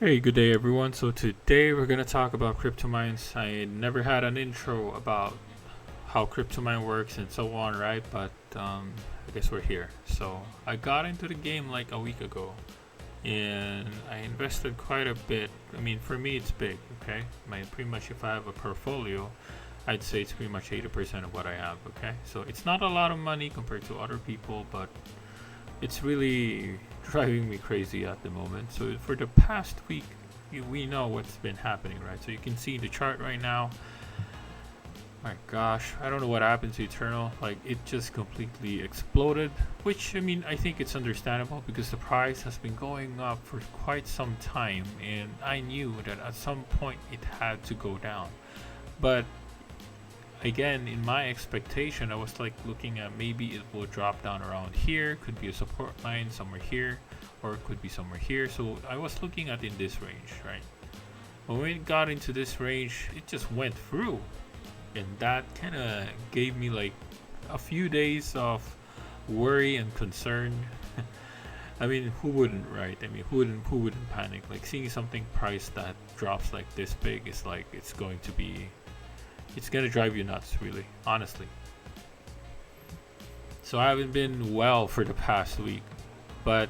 Hey, good day everyone. So today we're gonna talk about Cryptomines. I never had an intro about how Cryptomine works and so on, right? But I guess we're here. So I got into the game like a week ago, and I invested quite a bit. I mean, for me it's big. Okay, pretty much if I have a portfolio, I'd say it's pretty much 80% of what I have. Okay, so it's not a lot of money compared to other people, but it's really driving me crazy at the moment. So for the past week, we know what's been happening, right? So you can see the chart right now. My gosh, I don't know what happened to Eternal. Like, it just completely exploded. Which, I mean, I think it's understandable because the price has been going up for quite some time, and I knew that at some point it had to go down. But again, in my expectation, I was like looking at maybe it will drop down around here, could be a support line somewhere here, or it could be somewhere here. So I was looking at in this range, right? When we got into this range, it just went through, and that kind of gave me like a few days of worry and concern. I mean, who wouldn't, right? I mean, who wouldn't panic? Like seeing something priced that drops like this big is like it's gonna drive you nuts, really, honestly. So I haven't been well for the past week, but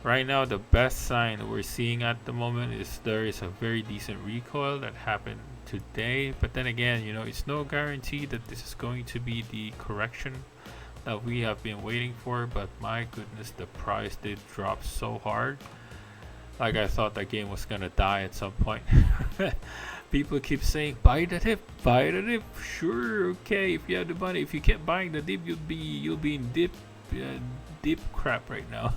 right now the best sign we're seeing at the moment is there is a very decent recoil that happened today. But then again, it's no guarantee that this is going to be the correction that we have been waiting for. But my goodness, the price did drop so hard. Like I thought that game was gonna die at some point. People keep saying buy the dip, buy the dip. Sure, okay, if you have the money. If you kept buying the dip, you'll be in dip crap right now.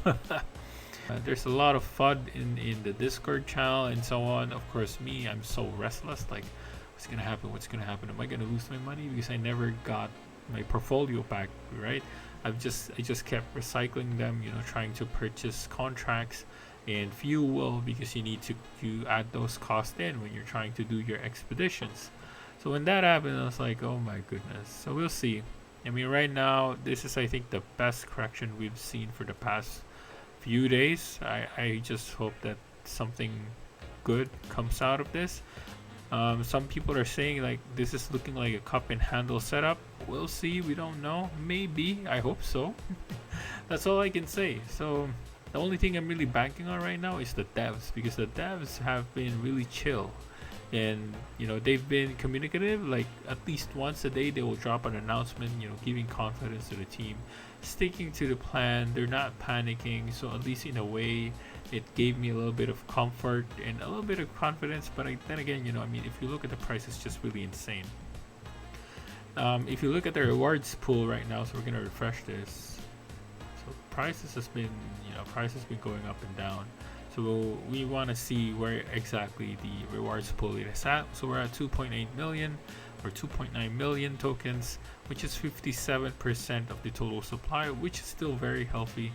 There's a lot of FUD in the Discord channel and so on. Of course, I'm so restless. Like, what's gonna happen? What's gonna happen? Am I gonna lose my money because I never got my portfolio back? Right? I just kept recycling them. Trying to purchase contracts and fuel because you need to add those costs in when you're trying to do your expeditions. So when that happened, I was like, oh my goodness. So we'll see. I mean, right now, this is, I think, the best correction we've seen for the past few days. I just hope that something good comes out of this. Some people are saying like this is looking like a cup and handle setup. We'll see. We don't know. Maybe. I hope so. That's all I can say. So the only thing I'm really banking on right now is the devs, because the devs have been really chill, and they've been communicative. Like at least once a day they will drop an announcement, giving confidence to the team, sticking to the plan. They're not panicking, so at least in a way it gave me a little bit of comfort and a little bit of confidence. But then again, I mean, if you look at the price, it's just really insane. If you look at the rewards pool right now, so we're gonna refresh this. So prices has been going up and down. So we want to see where exactly the rewards pool is at. So we're at 2.8 million or 2.9 million tokens, which is 57% of the total supply, which is still very healthy.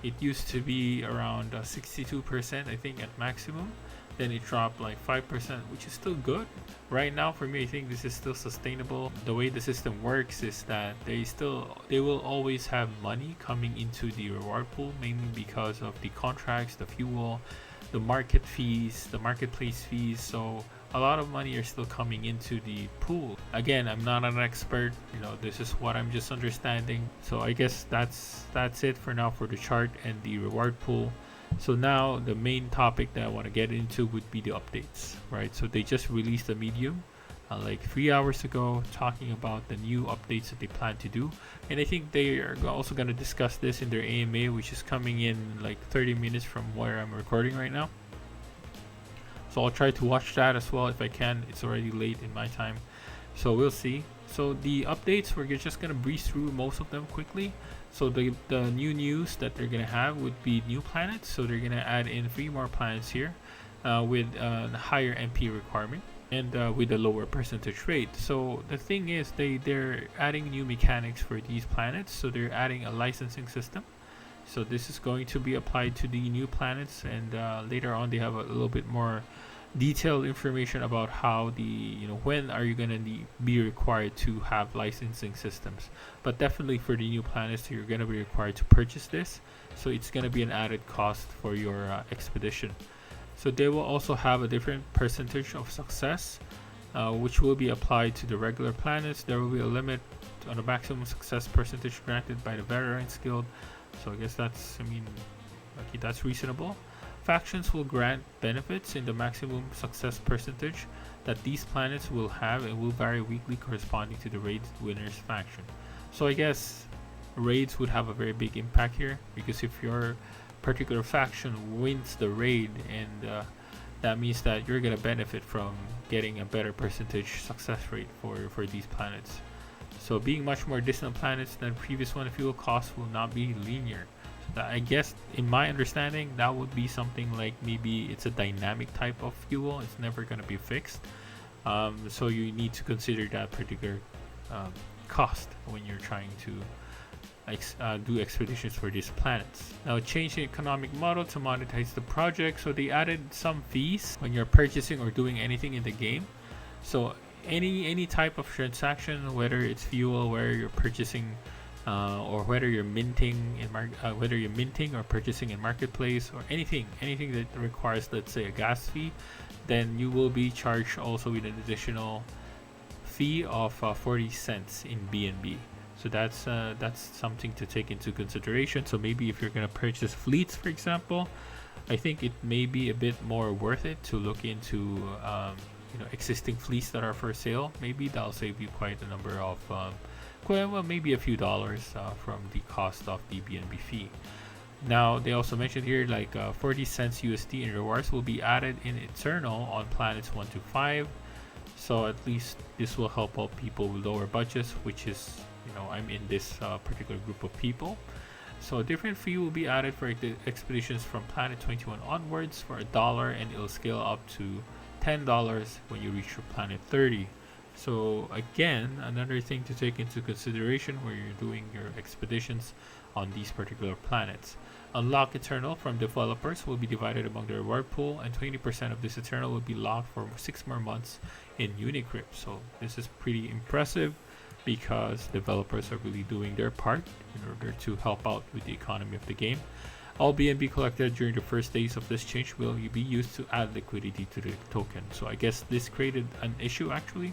It used to be around 62%, I think, at maximum. Then it dropped like 5%, which is still good. Right now, for me, I think this is still sustainable. The way the system works is that they will always have money coming into the reward pool, mainly because of the contracts, the fuel, the market fees, the marketplace fees. So a lot of money are still coming into the pool. Again, I'm not an expert. This is what I'm just understanding. So I guess that's it for now for the chart and the reward pool. So now the main topic that I want to get into would be the updates, right? So they just released a medium like 3 hours ago, talking about the new updates that they plan to do, and I think they are also going to discuss this in their AMA, which is coming in like 30 minutes from where I'm recording right now. So I'll try to watch that as well if I can. It's already late in my time, so we'll see. So the updates, we're just going to breeze through most of them quickly. So the new news that they're gonna have would be new planets. So they're gonna add in 3 more planets here, with a higher MP requirement and with a lower percentage rate. So the thing is, they're adding new mechanics for these planets. So they're adding a licensing system. So this is going to be applied to the new planets, and later on they have a little bit more detailed information about how when are you going to be required to have licensing systems. But definitely for the new planets, you're going to be required to purchase this, so it's going to be an added cost for your expedition. So they will also have a different percentage of success, which will be applied to the regular planets. There will be a limit on the maximum success percentage granted by the Veterans Guild. So I guess that's, okay, that's reasonable. Factions will grant benefits in the maximum success percentage that these planets will have and will vary weekly corresponding to the raid winner's faction. So I guess raids would have a very big impact here, because if your particular faction wins the raid, and that means that you're gonna benefit from getting a better percentage success rate for these planets. So being much more distant planets than previous one, fuel costs will not be linear. So that, I guess, in my understanding, that would be something like maybe it's a dynamic type of fuel. It's never gonna be fixed. So you need to consider that particular cost when you're trying to do expeditions for these planets. Now, change the economic model to monetize the project. So they added some fees when you're purchasing or doing anything in the game. So any type of transaction, whether it's fuel, whether you're purchasing, or whether you're minting or purchasing in marketplace, or anything that requires, let's say, a gas fee, then you will be charged also with an additional fee of 40 cents in BNB. So that's something to take into consideration. So maybe if you're gonna purchase fleets, for example, I think it may be a bit more worth it to look into existing fleets that are for sale. Maybe that'll save you quite a number of maybe a few dollars from the cost of the BNB fee. Now they also mentioned here, like 40 cents USD in rewards will be added in Eternal on planets 1 to 5. So at least this will help out people with lower budgets, which is, I'm in this particular group of people. So a different fee will be added for expeditions from planet 21 onwards for $1, and it'll scale up to $10 when you reach your planet 30. So again, another thing to take into consideration where you're doing your expeditions on these particular planets. Unlock Eternal from developers will be divided among the reward pool, and 20% of this Eternal will be locked for 6 more months in Unicrypt. So this is pretty impressive, because developers are really doing their part in order to help out with the economy of the game. All BNB collected during the first days of this change will be used to add liquidity to the token. So I guess this created an issue, actually,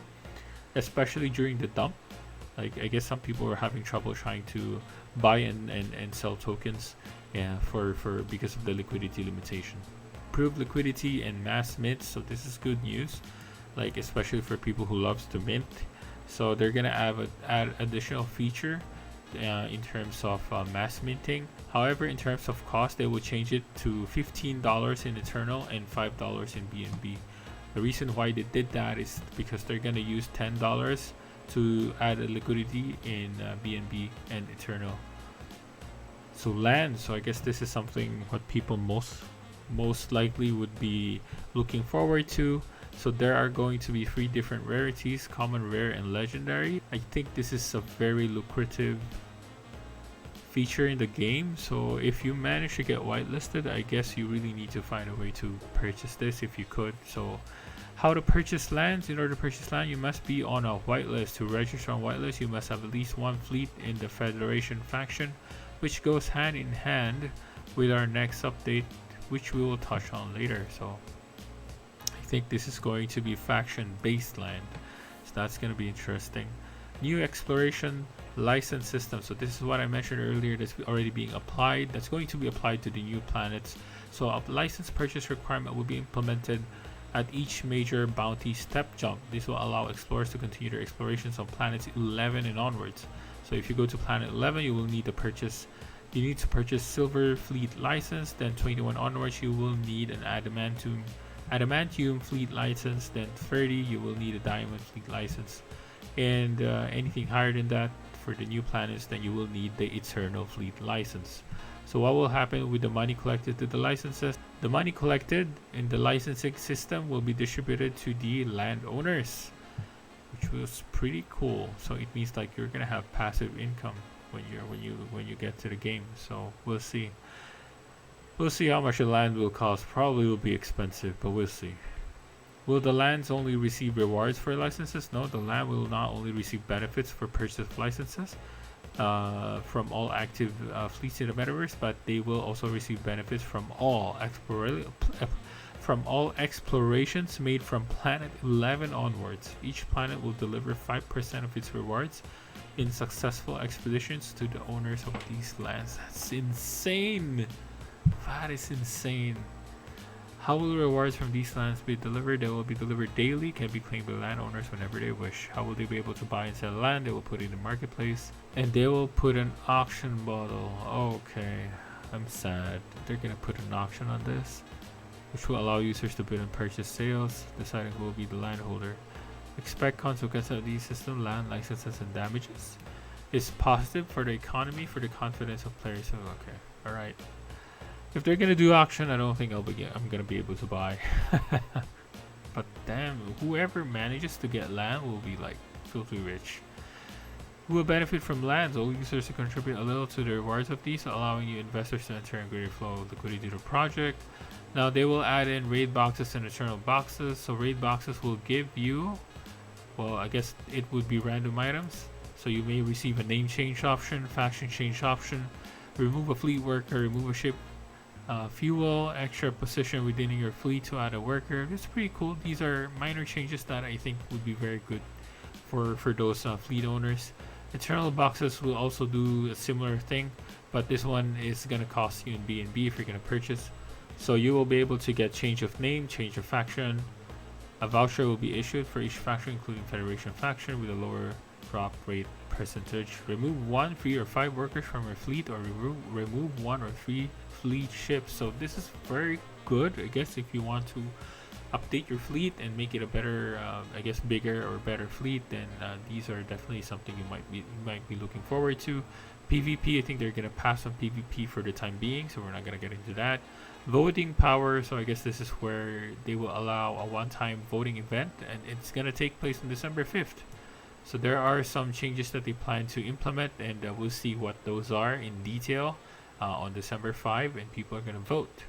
especially during the dump. Like, I guess some people were having trouble trying to buy and sell tokens, because of the liquidity limitation. Improved liquidity and mass mint, so this is good news, like especially for people who loves to mint. So they're gonna add additional feature in terms of mass minting. However, in terms of cost, they will change it to $15 in Eternal and $5 in BNB. The reason why they did that is because they're gonna use $10 to add a liquidity in BNB and Eternal. So land, so I guess this is something what people most likely would be looking forward to. So there are going to be 3 different rarities: common, rare, and legendary. I think this is a very lucrative feature in the game. So if you manage to get whitelisted, I guess you really need to find a way to purchase this if you could. So how to purchase lands? In order to purchase land, you must be on a whitelist. To register on whitelist, you must have at least 1 fleet in the Federation faction, which goes hand in hand with our next update, which we will touch on later. So I think this is going to be faction based land, so that's going to be interesting. New exploration license system, so this is what I mentioned earlier, that's already being applied, that's going to be applied to the new planets. So a license purchase requirement will be implemented at each major bounty step jump. This will allow explorers to continue their explorations on planets 11 and onwards. So if you go to planet 11, you will need to purchase silver fleet license. Then 21 onwards, you will need an adamantium fleet license. Then 30, you will need a diamond fleet license, and anything higher than that for the new planets, then you will need the eternal fleet license. So what will happen with the money collected to the licenses? The money collected in the licensing system will be distributed to the landowners, which was pretty cool. So it means like you're gonna have passive income when you get to the game. So we'll see how much the land will cost. Probably will be expensive, but we'll see. Will the lands only receive rewards for licenses? No, the land will not only receive benefits for purchase of licenses from all active fleets in the metaverse, but they will also receive benefits from all from all explorations made from planet 11 onwards. Each planet will deliver 5% of its rewards in successful expeditions to the owners of these lands. That's insane. That is insane. How will rewards from these lands be delivered? They will be delivered daily, can be claimed by landowners whenever they wish. How will they be able to buy and sell land? They will put it in the marketplace, and they will put an auction model. Okay, I'm sad. They're gonna put an auction on this, which will allow users to bid and purchase sales, deciding who will be the landholder. Expect consequences of these system, land licenses, and damages. Is positive for the economy, for the confidence of players. Oh, okay, all right. If they're gonna do auction, I don't think I'm gonna be able to buy. But damn, whoever manages to get land will be like filthy rich. Who will benefit from lands? All users to contribute a little to the rewards of these, allowing you investors to enter a greater flow of liquidity to the project. Now they will add in raid boxes and eternal boxes. So raid boxes will give you, well, I guess it would be random items. So you may receive a name change option, faction change option, remove a fleet worker, remove a ship, fuel, extra position within your fleet to add a worker. It's pretty cool. These are minor changes that I think would be very good for those fleet owners. Eternal boxes will also do a similar thing, but this one is gonna cost you in B&B if you're gonna purchase. So you will be able to get change of name, change of faction. A voucher will be issued for each faction, including Federation faction, with a lower drop rate percentage. Remove 1, 3, or 5 workers from your fleet, or remove 1 or 3 fleet ships. So this is very good, I guess, if you want to update your fleet and make it a better, I guess, bigger or better fleet. Then these are definitely something you might be looking forward to. PvP, I think they're gonna pass on PvP for the time being, so we're not gonna get into that. Voting power, so I guess this is where they will allow a one-time voting event, and it's gonna take place on December 5th. So there are some changes that they plan to implement, and we'll see what those are in detail on December 5, and people are going to vote.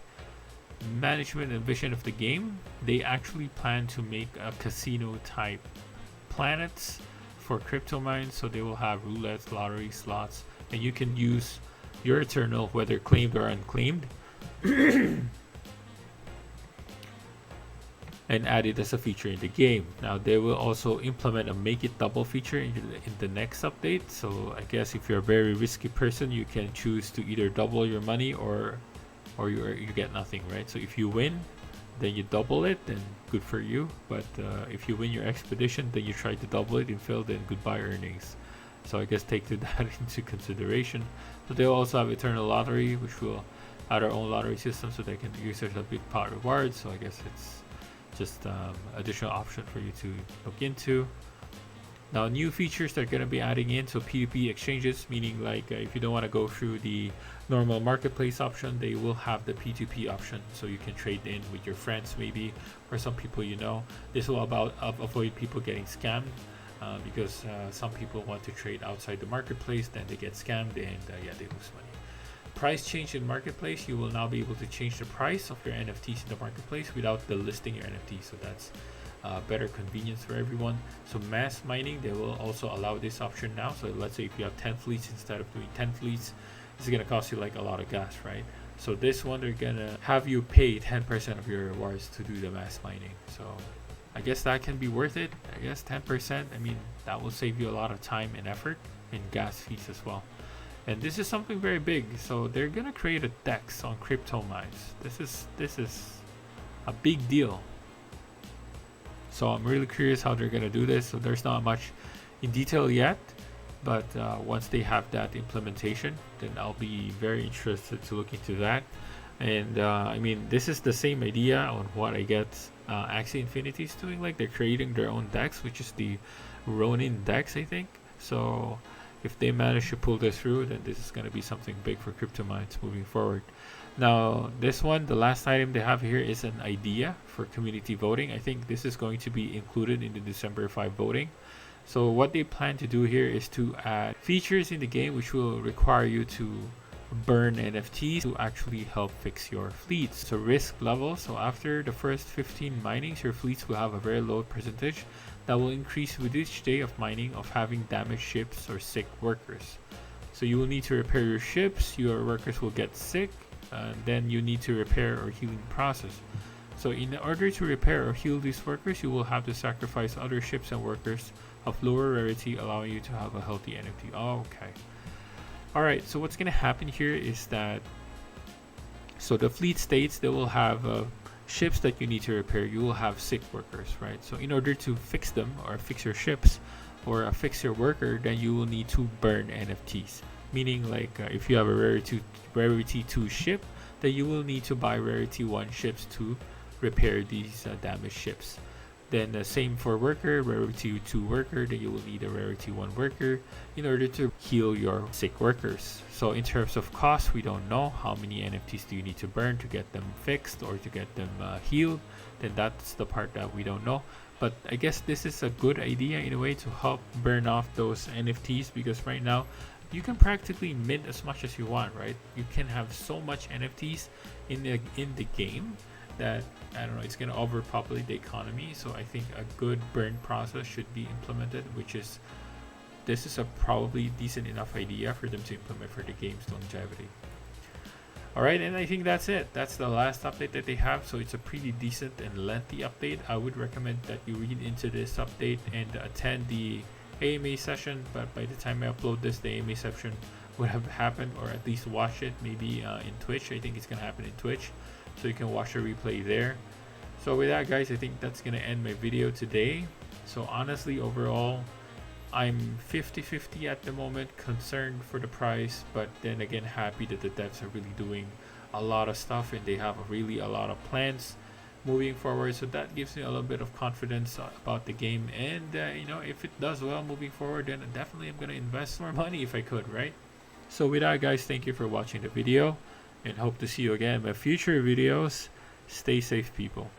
Management and vision of the game. They actually plan to make a casino type planets for Cryptomines, so they will have roulette, lottery, slots, and you can use your Eternal, whether claimed or unclaimed, and add it as a feature in the game. Now they will also implement a make it double feature in the next update. So I guess if you're a very risky person, you can choose to either double your money or you get nothing, right? So if you win, then you double it, then good for you. But if you win your expedition, then you try to double it and fail, then goodbye earnings. So I guess take that into consideration. So they'll also have Eternal Lottery, which will add our own lottery system, so they can users have big pot rewards. So I guess it's just additional option for you to look into. Now new features they're going to be adding in, so PvP exchanges, meaning like if you don't want to go through the normal marketplace option, they will have the P2P option, so you can trade in with your friends maybe, or some people you know. This will avoid people getting scammed, because some people want to trade outside the marketplace, then they get scammed, and yeah, they lose money. Price change in marketplace. You will now be able to change the price of your NFTs in the marketplace without listing your NFT, so that's better convenience for everyone. So mass mining, they will also allow this option now. So let's say if you have 10 fleets, instead of doing 10 fleets, it's gonna cost you like a lot of gas, right? So this one, they're gonna have you pay 10% of your rewards to do the mass mining. So I guess that can be worth it. I guess 10%, I mean, that will save you a lot of time and effort and gas fees as well. And this is something very big. So they're gonna create a DEX on Cryptomines. This is a big deal. So I'm really curious how they're gonna do this. So there's not much in detail yet, but once they have that implementation, then I'll be very interested to look into that. And I mean, this is the same idea on what I get Axie Infinity is doing. Like they're creating their own DEX, which is the Ronin DEX, I think. So if they manage to pull this through, then this is going to be something big for Cryptomines moving forward. Now, this one, the last item they have here is an idea for community voting. I think this is going to be included in the December 5 voting. So what they plan to do here is to add features in the game which will require you to burn NFTs to actually help fix your fleets. So risk level, so after the first 15 minings, your fleets will have a very low percentage that will increase with each day of mining of having damaged ships or sick workers. So you will need to repair your ships, your workers will get sick, then you need to repair or healing process. So in order to repair or heal these workers, you will have to sacrifice other ships and workers of lower rarity, allowing you to have a healthy NFT. Oh, okay. Alright, so what's going to happen here is that, so the fleet states they will have ships that you need to repair. You will have sick workers, right? So in order to fix them or fix your ships or fix your worker, then you will need to burn NFTs. Meaning like if you have a rarity 2 ship, then you will need to buy rarity 1 ships to repair these damaged ships. Then same for worker, rarity 2 worker, then you will need a rarity 1 worker in order to heal your sick workers. So in terms of cost, we don't know how many NFTs do you need to burn to get them fixed or to get them healed. Then that's the part that we don't know. But I guess this is a good idea in a way to help burn off those NFTs, because right now you can practically mint as much as you want, right? You can have so much NFTs in the game that, I don't know, it's going to overpopulate the economy. So I think a good burn process should be implemented, which is, this is a probably decent enough idea for them to implement for the game's longevity. Alright, and I think that's it. That's the last update that they have. So it's a pretty decent and lengthy update. I would recommend that you read into this update and attend the AMA session, but by the time I upload this, the AMA session would have happened, or at least watch it maybe in Twitch. I think it's going to happen in Twitch, so you can watch the replay there. So with that, guys, I think that's going to end my video today. So honestly, overall, I'm 50-50 at the moment, concerned for the price, but then again happy that the devs are really doing a lot of stuff and they have really a lot of plans moving forward. So that gives me a little bit of confidence about the game, and you know, if it does well moving forward, then definitely I'm going to invest more money if I could, right? So with that, guys, thank you for watching the video and hope to see you again in my future videos. Stay safe, people.